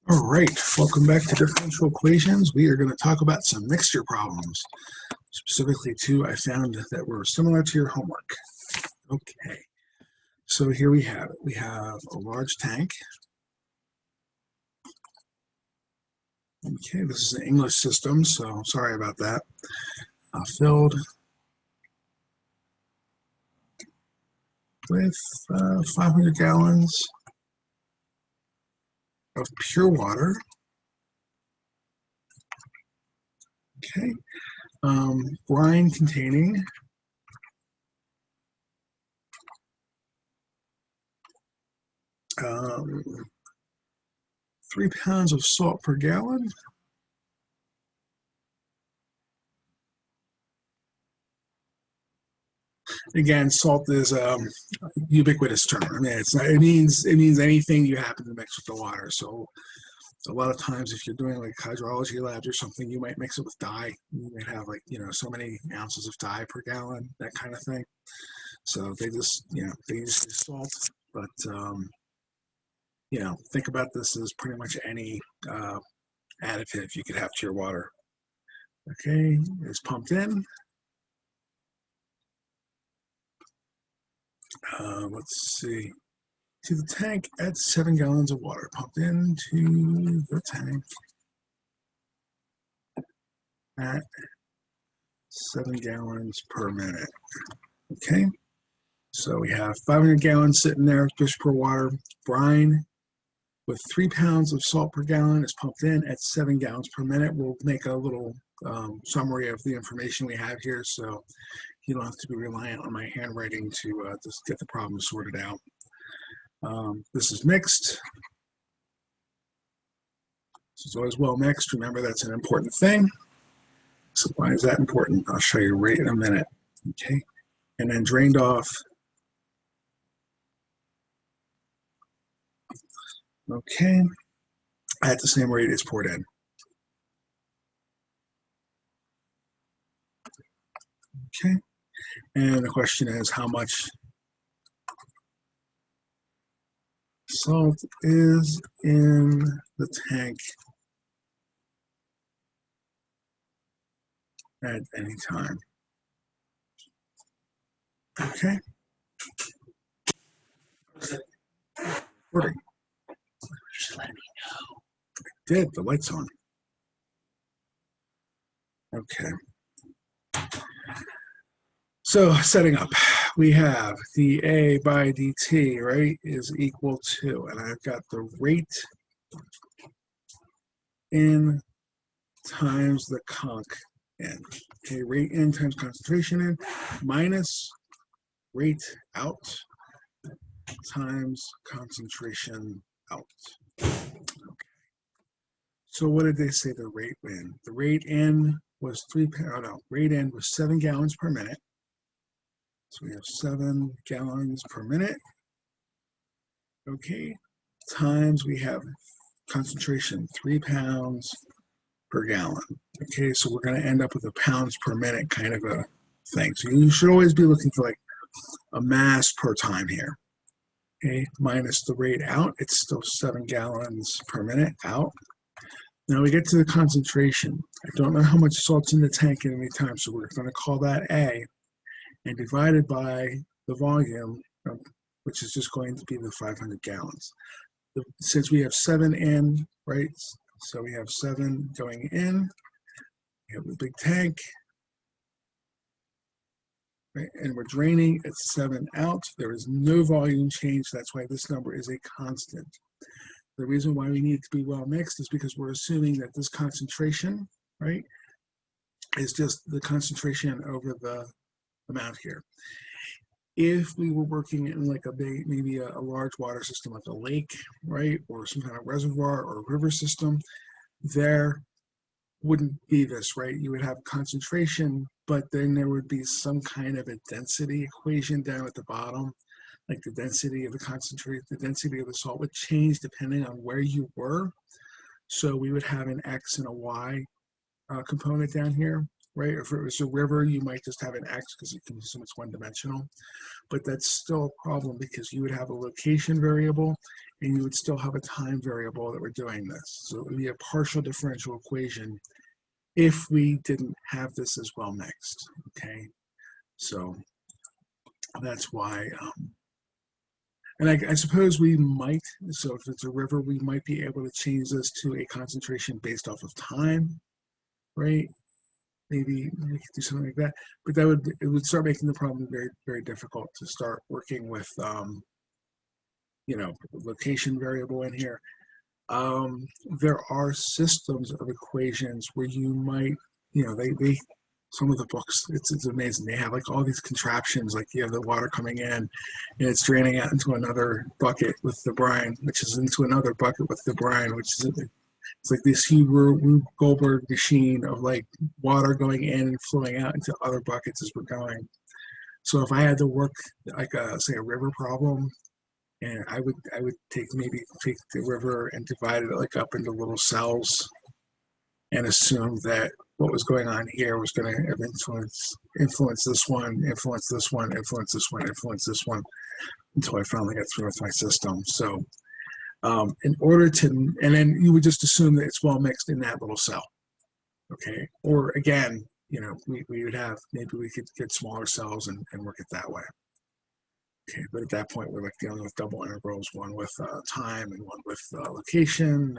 All right, welcome back to Differential Equations. We are going to talk about some mixture problems, specifically two I found that were similar to your homework. Okay, so here we have it. We have a large tank. Okay, this is an English system, so sorry about that. Filled with 500 gallons of pure water. Okay, brine containing 3 pounds of salt per gallon. Again, salt is a ubiquitous term. I mean, it means anything you happen to mix with the water. So a lot of times, if you're doing like hydrology labs or something, you might mix it with dye. You might have like so many ounces of dye per gallon, that kind of thing. So they just they use salt, but think about this as pretty much any additive you could have to your water. Okay, it's pumped in. Let's see. To the tank at 7 gallons of water pumped into the tank at 7 gallons per minute. Okay, so we have 500 gallons sitting there just per water. Brine with 3 pounds of salt per gallon is pumped in at 7 gallons per minute. We'll make a little summary of the information we have here, so you don't have to be reliant on my handwriting to just get the problem sorted out. This is mixed. This is always well mixed. Remember, that's an important thing. So why is that important? I'll show you right in a minute. Okay, and then drained off. Okay, at the same rate it's poured in. Okay, and the question is how much salt is in the tank at any time. Okay. Recording. Just let me know. I did. The light's on. Okay. So setting up, we have the A by dt, right, is equal to, and I've got the rate in times the conc in. Okay, rate in times concentration in minus rate out times concentration out. Okay. So what did they say the rate in? The rate in was rate in was 7 gallons per minute. So we have 7 gallons per minute. Okay, times we have concentration 3 pounds per gallon. Okay, so we're going to end up with a pounds per minute kind of a thing. So you should always be looking for like a mass per time here. Okay, minus the rate out, it's still 7 gallons per minute out. Now we get to the concentration. I don't know how much salt's in the tank at any time, so we're going to call that A, and divided by the volume, which is just going to be the 500 gallons. Since we have 7 in, right, so we have 7 going in, we have the big tank, right, and we're draining at 7 out. There is no volume change. That's why this number is a constant. The reason why we need it to be well mixed is because we're assuming that this concentration, right, is just the concentration over the amount here. If we were working in like maybe a large water system like a lake, right, or some kind of reservoir or river system, there wouldn't be this, right? You would have concentration, but then there would be some kind of a density equation down at the bottom, like the density of the concentrate, the density of the salt would change depending on where you were. So we would have an X and a Y component down here, right? If it was a river, you might just have an x because you can assume it's one-dimensional. But that's still a problem because you would have a location variable and you would still have a time variable that we're doing this. So it would be a partial differential equation if we didn't have this as well mixed, okay? So that's why, and I suppose we might, so if it's a river, we might be able to change this to a concentration based off of time, right? Maybe we could do something like that, but it would start making the problem very, very difficult to start working with, location variable in here. There are systems of equations where you might, they some of the books, it's amazing. They have like all these contraptions, like you have the water coming in and it's draining out into another bucket with the brine, which is into another bucket with the brine, which is, it's like this Rube Goldberg machine of like water going in and flowing out into other buckets as we're going. So if I had to work like say a river problem, and I would maybe take the river and divide it like up into little cells and assume that what was going on here was going to influence this one, influence this one, influence this one, influence this one, until I finally got through with my system. So in order to, and then you would just assume that it's well mixed in that little cell, okay? Or again, we would have, maybe we could get smaller cells and work it that way. Okay, but at that point, we're like dealing with double integrals, one with time and one with location.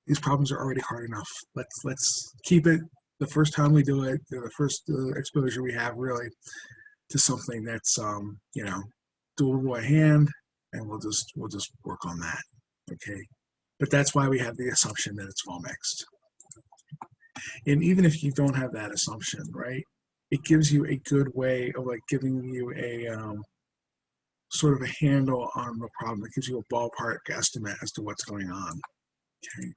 These problems are already hard enough. Let's keep it the first time we do it, the first exposure we have, really, to something that's doable by hand, and we'll just work on that. Okay, but that's why we have the assumption that it's well mixed. And even if you don't have that assumption, right? It gives you a good way of like giving you a sort of a handle on the problem. It gives you a ballpark estimate as to what's going on. Okay.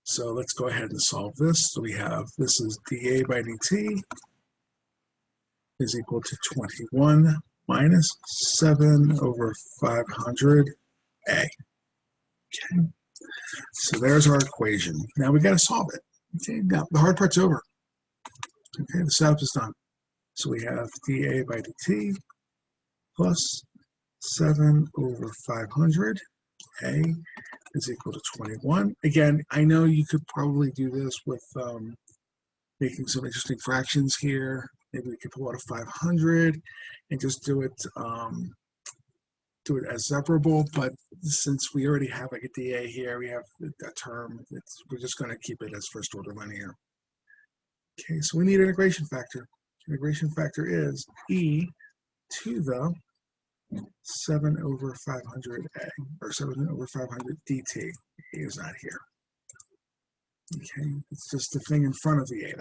So let's go ahead and solve this. So we have, this is dA by dt is equal to 21 minus 7 over 500a. Okay. So there's our equation. Now we got to solve it. Okay. Now the hard part's over. Okay, the setup is done. So we have dA by dt plus 7 over 500 a is equal to 21. Again, I know you could probably do this with making some interesting fractions here. Maybe we could pull out a 500 and just do it as separable, but since we already have like a dA here, we have a term, we're just going to keep it as first order linear. Okay, so we need an integration factor. Integration factor is e to the 7 over 500a, or 7 over 500 dt. A is not here. Okay, it's just the thing in front of the a.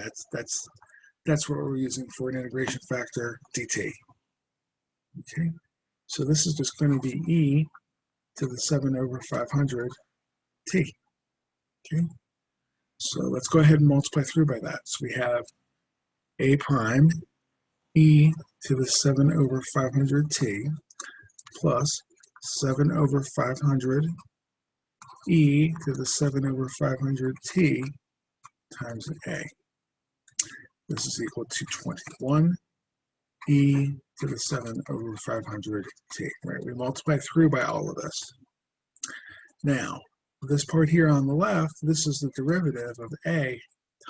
That's what we're using for an integration factor, dt. Okay, so this is just going to be e to the 7 over 500 t. Okay, so let's go ahead and multiply through by that. So we have a prime e to the 7 over 500 t plus 7 over 500 e to the 7 over 500 t times a. This is equal to 21 e to the 7 over 500 t, right? We multiply through by all of this. Now, this part here on the left, this is the derivative of a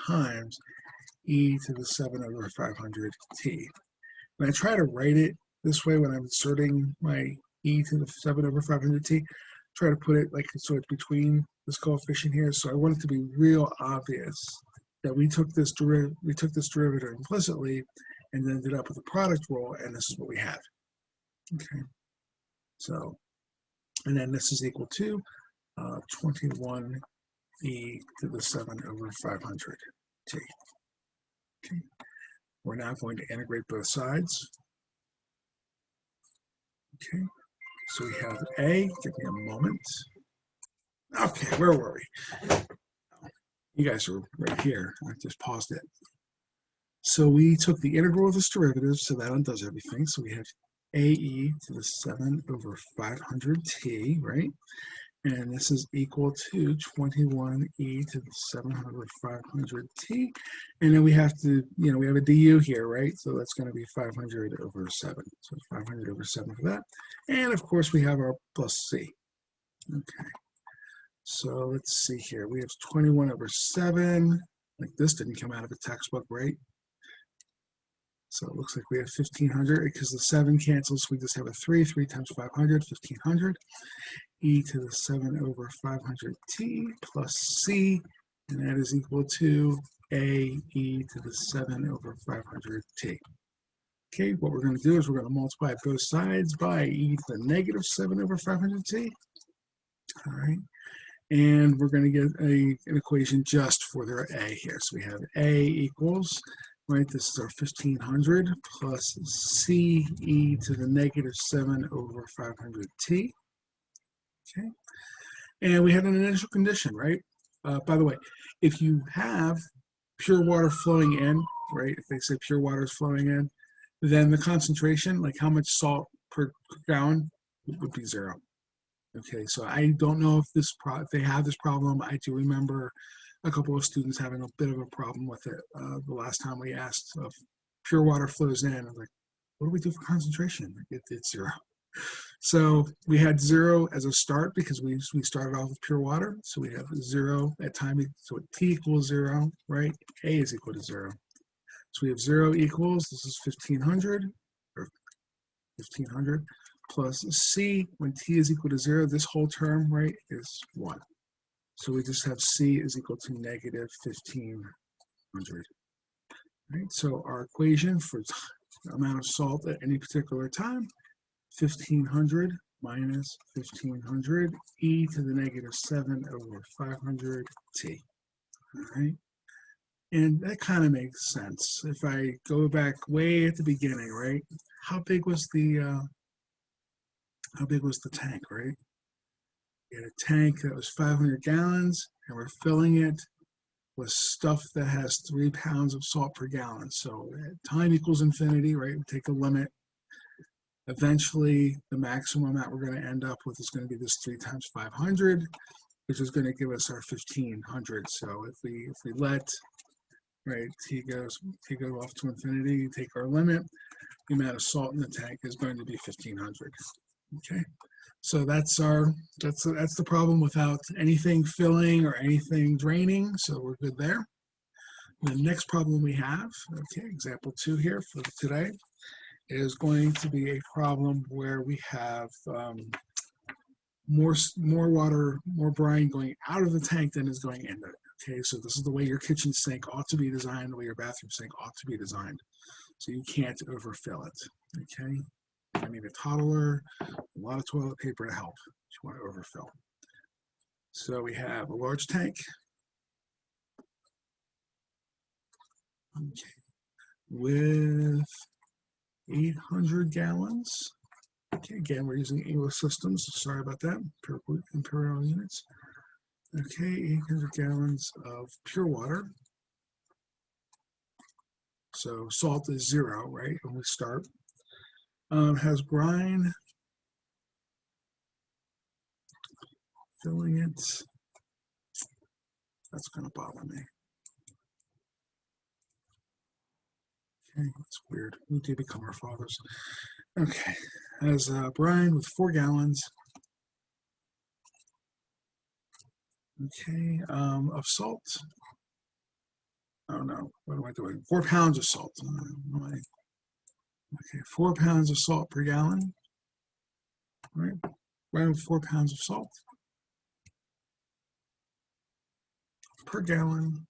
times e to the 7 over 500 t. When I try to write it this way, when I'm inserting my e to the 7 over 500 t, try to put it like so it's between this coefficient here. So I want it to be real obvious that we took this derivative implicitly and then ended up with a product rule, and this is what we have. Okay. So, and then this is equal to 21 e to the 7 over 500 t. Okay. We're now going to integrate both sides. Okay, so we have a, give me a moment. Okay, where were we? You guys are right here. I just paused it. So we took the integral of this derivative, so that undoes everything. So we have ae to the 7 over 500t, right? And this is equal to 21e to the 700 over 500t. And then we have to, we have a du here, right? So that's going to be 500 over 7. So 500 over 7 for that. And of course, we have our plus c. Okay. So let's see here. We have 21 over 7. Like this didn't come out of a textbook, right? So it looks like we have 1500 because the 7 cancels. We just have a 3. 3 times 500, 1500. E to the 7 over 500t plus c, and that is equal to a e to the 7 over 500t. Okay, what we're going to do is we're going to multiply both sides by e to the negative 7 over 500t. All right, and we're going to get an equation just for their a here. So we have a equals, right, this is our 1500 plus c e to the negative 7 over 500t. Okay, and we had an initial condition, right? By the way, if you have pure water flowing in, right, if they say pure water is flowing in, then the concentration, like how much salt per gallon, would be 0. Okay, so I don't know if if they have this problem. I do remember a couple of students having a bit of a problem with it the last time we asked if pure water flows in. I was like, what do we do for concentration? It's 0. So we had 0 as a start because we started off with pure water. So we have 0 at time, so t equals 0, right? A is equal to 0. So we have 0 equals, this is 1500, or 1500 plus c, when t is equal to 0, this whole term, right, is 1. So we just have c is equal to negative 1500. Right? So our equation for the amount of salt at any particular time, 1500 minus 1500 e to the negative 7 over 500 t. All right, and that kind of makes sense. If I go back way at the beginning, right? How big was the tank, right? We had a tank that was 500 gallons, and we're filling it with stuff that has 3 pounds of salt per gallon. So time equals infinity, right? We take a limit. Eventually, the maximum that we're going to end up with is going to be this 3 times 500, which is going to give us our 1500. So if we let, right, t goes off to infinity, take our limit, the amount of salt in the tank is going to be 1500. Okay, so that's the problem without anything filling or anything draining. So we're good there. The next problem we have, okay, example 2 here for today, is going to be a problem where we have more water, more brine going out of the tank than is going into it. Okay, so this is the way your kitchen sink ought to be designed, the way your bathroom sink ought to be designed. So you can't overfill it. Okay, I need a toddler, a lot of toilet paper to help if you want to overfill. So we have a large tank. Okay, with 800 gallons. Okay, again, we're using English systems. Sorry about that. Imperial units. Okay, 800 gallons of pure water. So salt is 0, right, when we start. Has brine. Filling it. That's going to bother me. Okay, that's weird. We do become our fathers. Okay, has brine with 4 gallons. Okay, of salt. Oh no, what am I doing? 4 pounds of salt. Okay, 4 pounds of salt per gallon. All right, around 4 pounds of salt per gallon.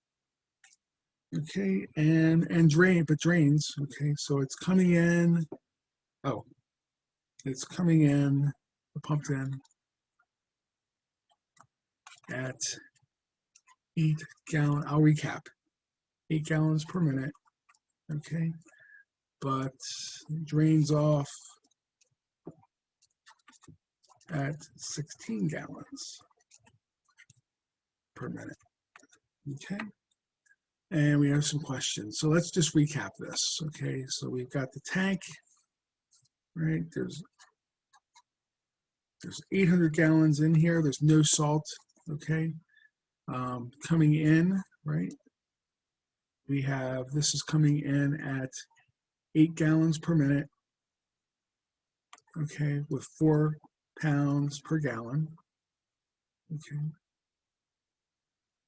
Okay, and drains. Okay, so it's coming in. Oh, it's coming in, pumped in at 8 gallon. I'll recap. 8 gallons per minute. Okay, but drains off at 16 gallons per minute. Okay, and we have some questions. So let's just recap this. Okay, so we've got the tank, right? There's There's 800 gallons in here. There's no salt, okay? Coming in, right? We have, this is coming in at 8 gallons per minute, okay, with 4 pounds per gallon, okay.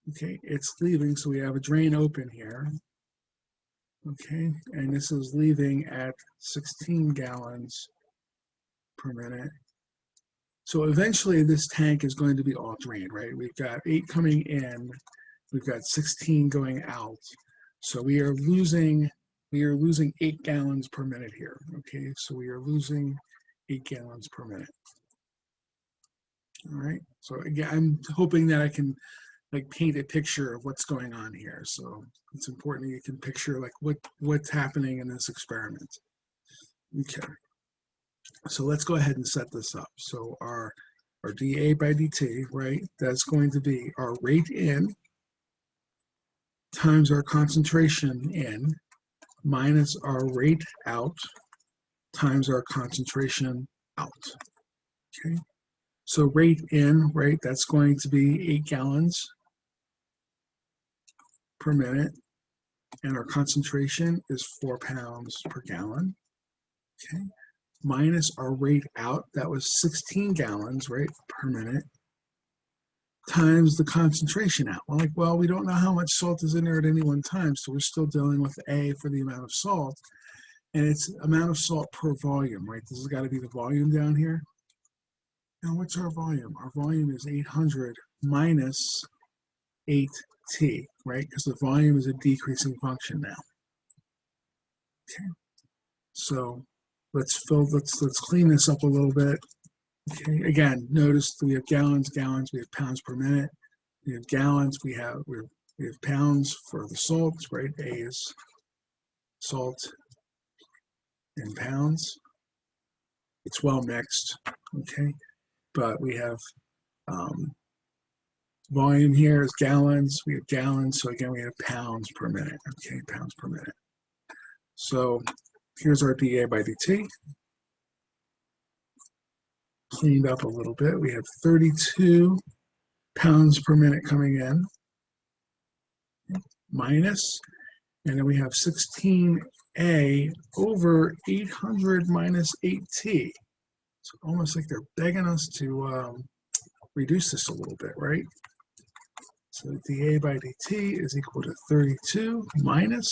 Okay, it's leaving, so we have a drain open here, okay, and this is leaving at 16 gallons per minute. So eventually this tank is going to be all drained, right? We've got 8 coming in, we've got 16 going out. So we are losing 8 gallons per minute here, okay? So we are losing 8 gallons per minute. All right, so again, I'm hoping that I can like paint a picture of what's going on here. So it's important that you can picture like what's happening in this experiment. Okay, so let's go ahead and set this up. So our dA by dt, right, that's going to be our rate in times our concentration in minus our rate out times our concentration out. Okay, so rate in, right, that's going to be 8 gallons per minute, and our concentration is 4 pounds per gallon, okay, minus our rate out, that was 16 gallons, right, per minute, times the concentration out. We're like, well, we don't know how much salt is in there at any one time, so we're still dealing with A for the amount of salt, and it's amount of salt per volume, right? This has got to be the volume down here. Now, what's our volume? Our volume is 800 minus 8t, right? Because the volume is a decreasing function now. Okay, so let's clean this up a little bit. Okay, again, notice we have gallons, we have pounds per minute. We have gallons, we have pounds for the salt, right? A is salt in pounds. It's well mixed, okay? But we have volume here is gallons, we have gallons, so again we have pounds per minute, okay, pounds per minute. So here's our dA by dt. Cleaned up a little bit. We have 32 pounds per minute coming in, minus, and then we have 16A over 800 minus 8T. It's almost like they're begging us to reduce this a little bit, right? So dA by dt is equal to 32 minus,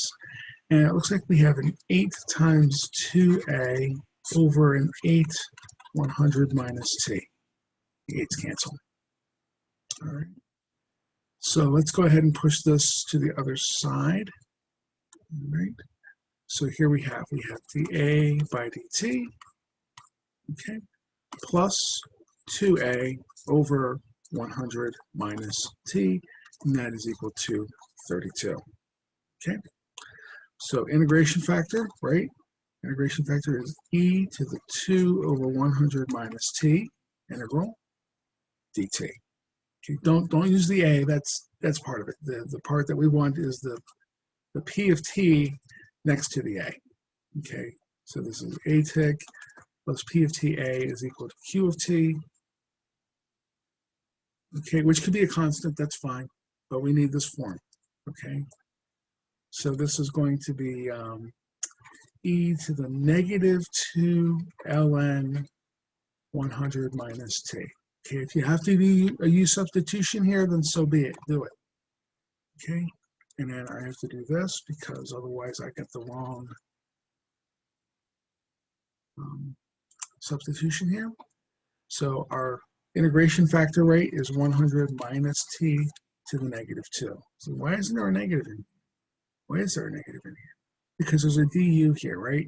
and it looks like we have an 8 times 2A over an 8 100 minus t. The 8's cancel. All right. So let's go ahead and push this to the other side. All right. So here we have dA by dt, okay, plus 2A over 100 minus t, and that is equal to 32. Okay. So integration factor, right? Integration factor is e to the 2 over 100 minus t integral dt. Okay, don't use the a. That's part of it. The part that we want is the p of t next to the a. Okay, so this is a tick plus p of t a is equal to q of t. Okay, which could be a constant. That's fine, but we need this form. Okay, so this is going to be e to the negative 2 ln 100 minus t. Okay, if you have to do a u substitution here, then so be it. Do it. Okay, and then I have to do this because otherwise I get the wrong substitution here. So our integration factor rate is 100 minus t to the negative 2. So why isn't there a negative in here? Why is there a negative in here? Because there's a du here, right?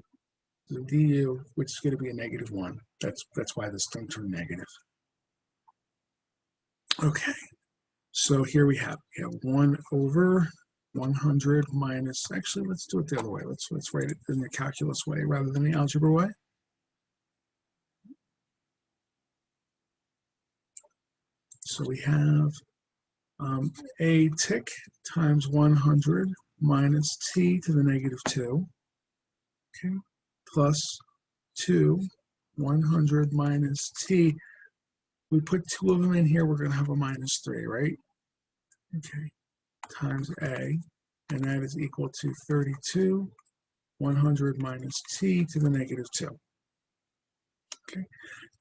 There's a du, which is going to be a negative 1. That's why this thing turned negative. Okay, so here we have 1 over 100 minus, actually let's do it the other way. Let's write it in the calculus way rather than the algebra way. So we have a tick times 100 minus t to the negative 2, okay, plus 2, 100 minus t. We put 2 of them in here, we're going to have a minus 3, right? Okay, times A, and that is equal to 32, 100 minus t to the negative 2. Okay,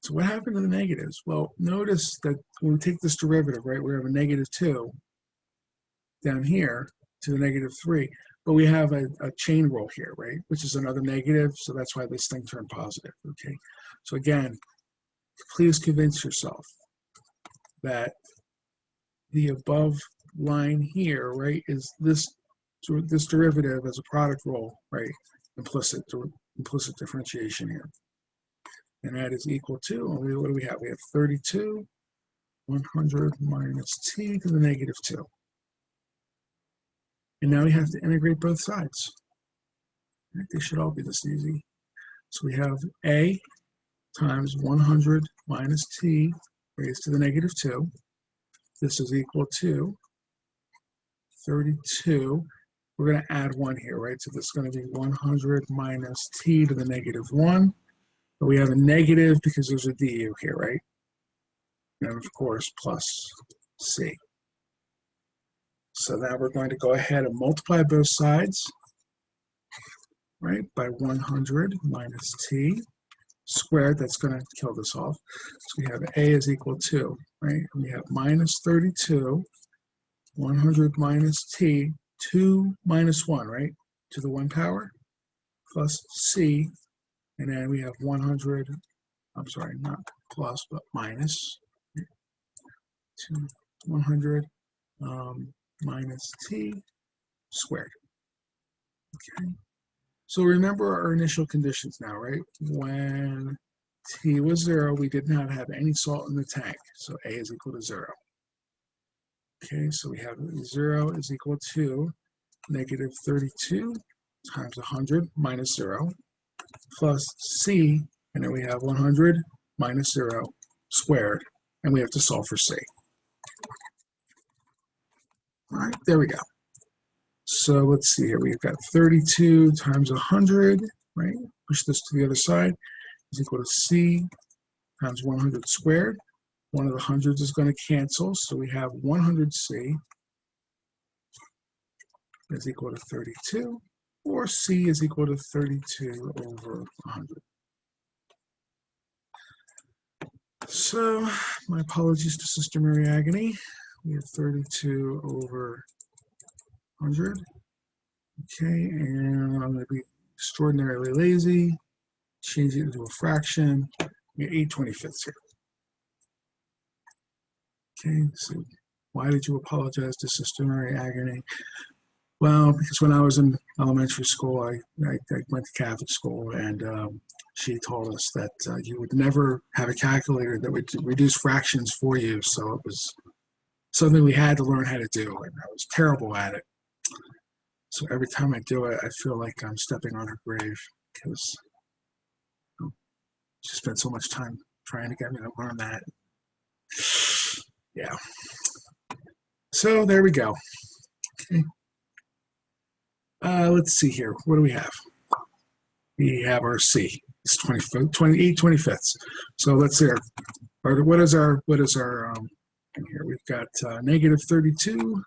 so what happened to the negatives? Well, notice that when we take this derivative, right, we have a negative 2 down here to the negative 3, but we have a chain rule here, right, which is another negative, so that's why this thing turned positive, okay? So again, please convince yourself that the above line here, right, is this derivative as a product rule, right, implicit differentiation here. And that is equal to, what do we have? We have 32, 100 minus t to the negative 2. And now we have to integrate both sides. Right? They should all be this easy. So we have a times 100 minus t raised to the negative 2. This is equal to 32. We're going to add 1 here, right? So this is going to be 100 minus t to the negative 1. But we have a negative because there's a du here, right? And of course, plus c. So now we're going to go ahead and multiply both sides, right, by 100 minus t squared. That's going to kill this off. So we have a is equal to, right, and we have minus 32, 100 minus t, 2 minus 1, right, to the 1 power, plus c, and then we have 100, I'm sorry, not plus, but minus, to 100 minus t squared. Okay. So remember our initial conditions now, right? When t was 0, we did not have any salt in the tank, so a is equal to 0. Okay, so we have 0 is equal to negative 32 times 100 minus 0 plus c, and then we have 100 minus 0 squared, and we have to solve for c. All right, there we go. So let's see here. We've got 32 times 100, right? Push this to the other side, is equal to c times 100 squared. One of the hundreds is going to cancel, so we have 100c is equal to 32, or c is equal to 32 over 100. So my apologies to Sister Mary Agony. We have 32 over 100. Okay, and I'm going to be extraordinarily lazy, change it into a fraction. We get 8/25 here. Okay, so why did you apologize to Sister Mary Agony? Well, because when I was in elementary school, I went to Catholic school, and she told us that you would never have a calculator that would reduce fractions for you, so it was something we had to learn how to do, and I was terrible at it. So every time I do it, I feel like I'm stepping on her grave, because she spent so much time trying to get me to learn that. Yeah. So there we go. Okay. Let's see here. What do we have? We have our C. It's 8/25. So let's see. What is our here? We've got negative 32,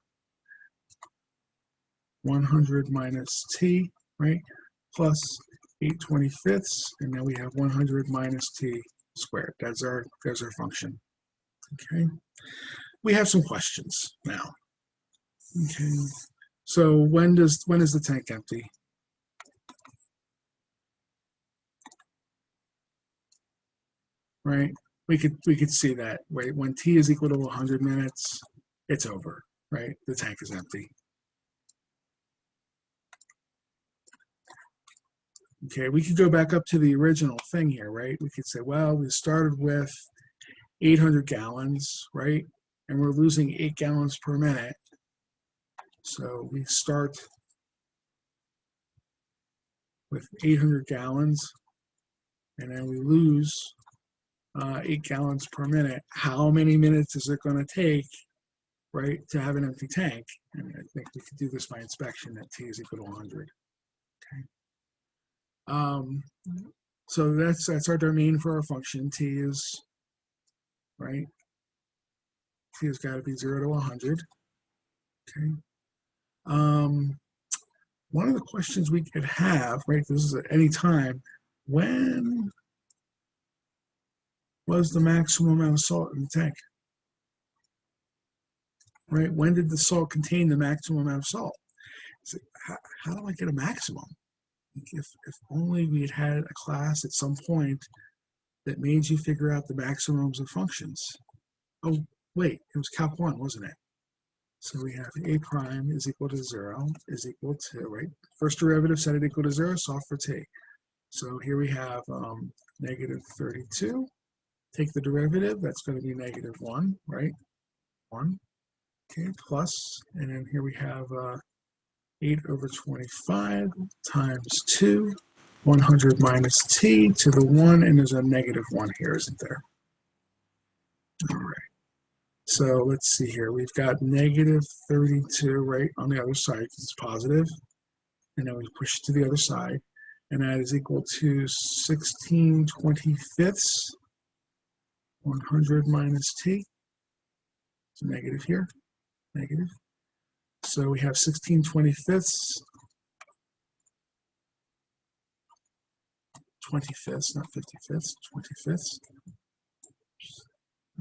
100 minus t, right? Plus 8/25, and then we have 100 minus t squared. There's our function. Okay. We have some questions now. Okay. So when is the tank empty? Right? We could see that, right? When t is equal to 100 minutes, it's over, right? The tank is empty. Okay, we could go back up to the original thing here, right? We could say, well, we started with 800 gallons, right? And we're losing 8 gallons per minute. So we start with 800 gallons, and then we lose 8 gallons per minute. How many minutes is it going to take, right, to have an empty tank? And I think we could do this by inspection that t is equal to 100. Okay. So that's our domain for our function. T is right? T has got to be 0 to 100. Okay. One of the questions we could have, right, this is at any time, when was the maximum amount of salt in the tank? Right? When did the salt contain the maximum amount of salt? So how do I get a maximum? If only we had had a class at some point that made you figure out the maximums of functions. Oh, wait, it was Calc 1, wasn't it? So we have a prime is equal to 0 is equal to, right? First derivative, set it equal to 0, solve for t. So here we have negative 32. Take the derivative, that's going to be negative 1, right? 1. Okay, plus, and then here we have 8 over 25 times 2, 100 minus t to the 1, and there's a negative 1 here, isn't there? All right. So let's see here. We've got negative 32 right on the other side because it's positive. And then we push it to the other side. And that is equal to 16/25. 100 minus t. It's a negative here. Negative. So we have 16/25. 25ths, not 55ths, 25ths.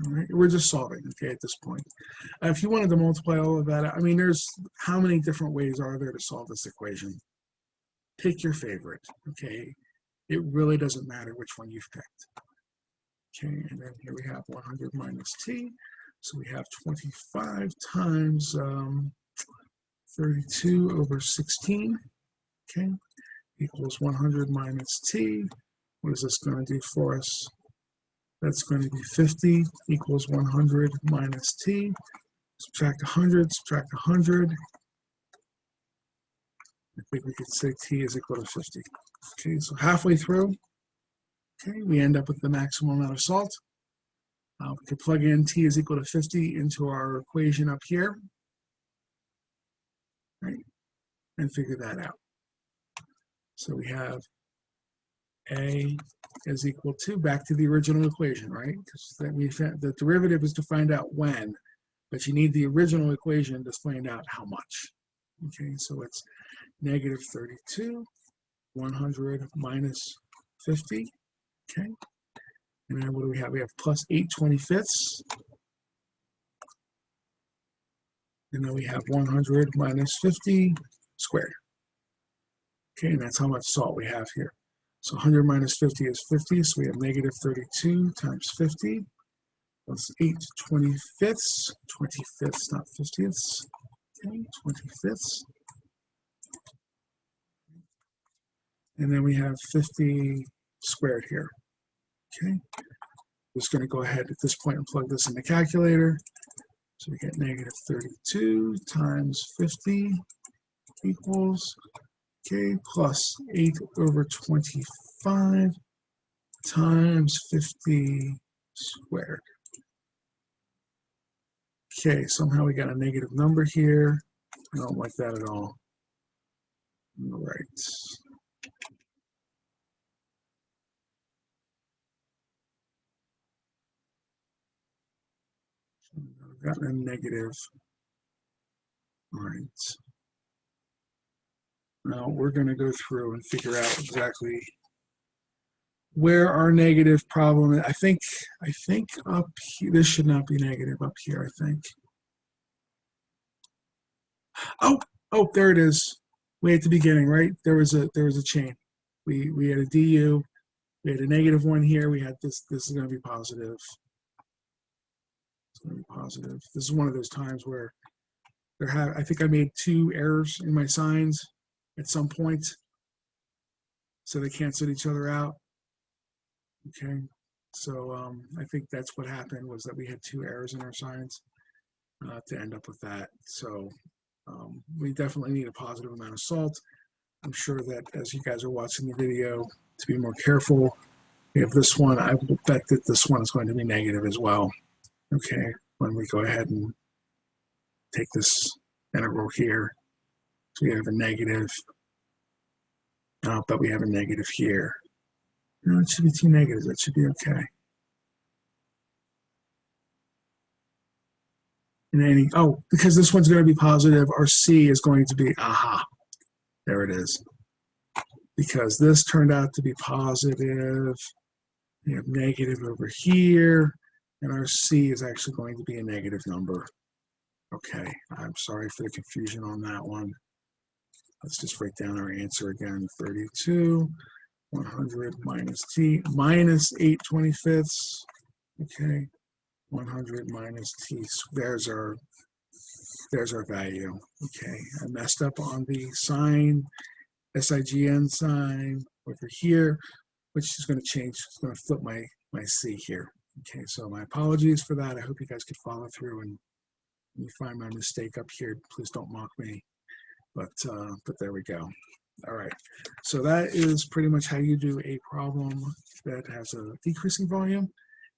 All right, we're just solving, okay, at this point. If you wanted to multiply all of that, I mean, there's how many different ways are there to solve this equation? Pick your favorite, okay? It really doesn't matter which one you've picked. Okay, and then here we have 100 minus t. So we have 25 times 32 over 16, okay, equals 100 minus t. What is this going to do for us? That's going to be 50 equals 100 minus t. Subtract 100, subtract 100. I think we could say t is equal to 50. Okay, so halfway through, okay, we end up with the maximum amount of salt. We could plug in t is equal to 50 into our equation up here, right, and figure that out. So we have a is equal to, back to the original equation, right? Because the derivative is to find out when, but you need the original equation to find out how much. Okay, so it's negative 32, 100 minus 50, okay? And then what do we have? We have plus 8/25. And then we have 100 minus 50 squared. Okay, and that's how much salt we have here. So 100 minus 50 is 50, so we have negative 32 times 50 plus 8/25, 25ths, not 50ths. Okay, 25ths. And then we have 50 squared here. Okay, just going to go ahead at this point and plug this in the calculator. So we get negative 32 times 50 equals, okay, plus 8 over 25 times 50 squared. Okay, somehow we got a negative number here. I don't like that at all. All right. I've gotten a negative. All right. Now we're going to go through and figure out exactly where our negative problem is. I think up here, this should not be negative up here, I think. Oh, there it is. Way at the beginning, right? There was a chain. We had a du, we had a negative one here, we had this is going to be positive. It's going to be positive. This is one of those times where I think I made 2 errors in my signs at some point, so they canceled each other out. Okay, so I think that's what happened, was that we had 2 errors in our signs to end up with that. So we definitely need a positive amount of salt. I'm sure that as you guys are watching the video, to be more careful. We have this one. I will bet that this one is going to be negative as well. Okay, when we go ahead and take this integral here, so we have a negative, but we have a negative here. No, it should be 2 negatives. That should be okay. in any, oh, because this one's going to be positive, our C is going to be, aha, there it is. Because this turned out to be positive, we have negative over here, and our C is actually going to be a negative number. Okay, I'm sorry for the confusion on that one. Let's just write down our answer again, 32, 100 minus t, minus 8/25. Okay, 100 minus t, there's our value. Okay, I messed up on the sign, SIGN sign over here, which is going to change, it's going to flip my C here. Okay, so my apologies for that. I hope you guys could follow through, and when you find my mistake up here, please don't mock me. But there we go. All right, so that is pretty much how you do a problem that has a decreasing volume,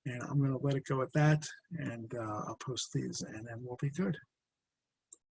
and I'm going to let it go at that, and I'll post these, and then we'll be good.